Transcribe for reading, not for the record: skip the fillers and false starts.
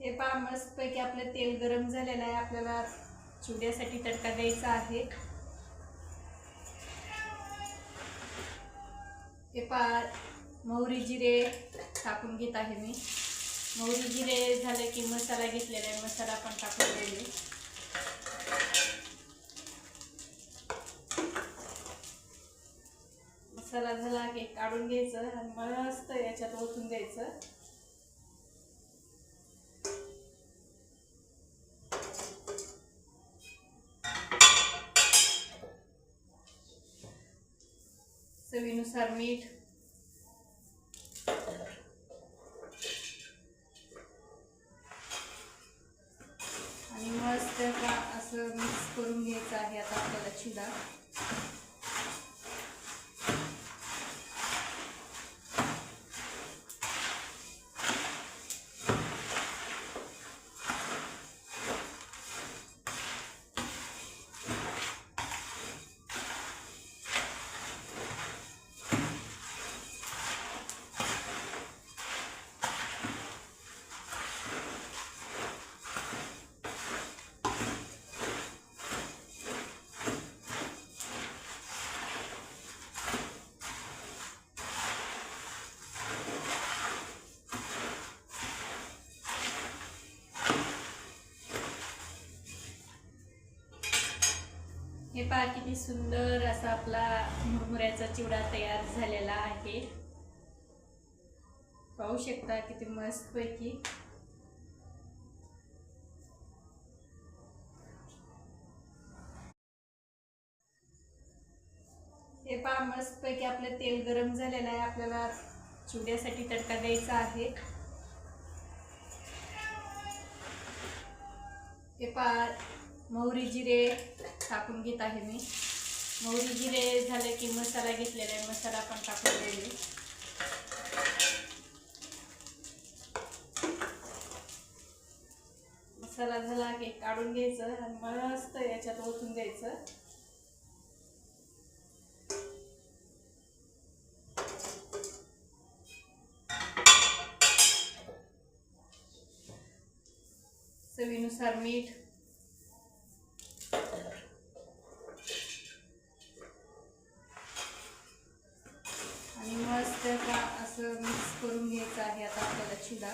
हे पहा मस्तपैकी आपलं तेल गरम झालेलं आहे। आपल्याला चिवड्यासाठी तडका द्यायचा आहे। हे पहा मोहरी जिरे टाकून घेत आहे मी। मोहरी जिरे झाले की मसाला घेतलेला आहे, मसाला पण टाकून द्यायचे। मसाला झाला की काढून घ्यायचं आणि मस्त याच्यात ओतून द्यायचं। चवीनुसार मीठ, आणि मस्त असं मिक्स करून घ्यायचं आहे। आता आपल्याला चिवडा हे पहा किती सुंदर असा आपला मुरमुऱ्याचा चिवडा तयार झालेला आहे। पाहू शकता किती मस्त पैकी। हे पहा मस्त पैकी आपलं तेल गरम झालेलं आहे। आपल्याला चिवड्यासाठी तडका द्यायचा आहे। हे पहा मोहरी जिरे टाकून घेत आहे मी। मोहरी जिरे झाले की मसाला घेतलेला आहे, मसाला पण टाकून द्यायचे। मसाला झाला की काढून घ्यायचं आणि मस्त याच्यात ओतून द्यायचं। चवीनुसार मीठ, आणि मस्त असं मिक्स करून घ्यायचं आहे। आता आपल्याला चिवडा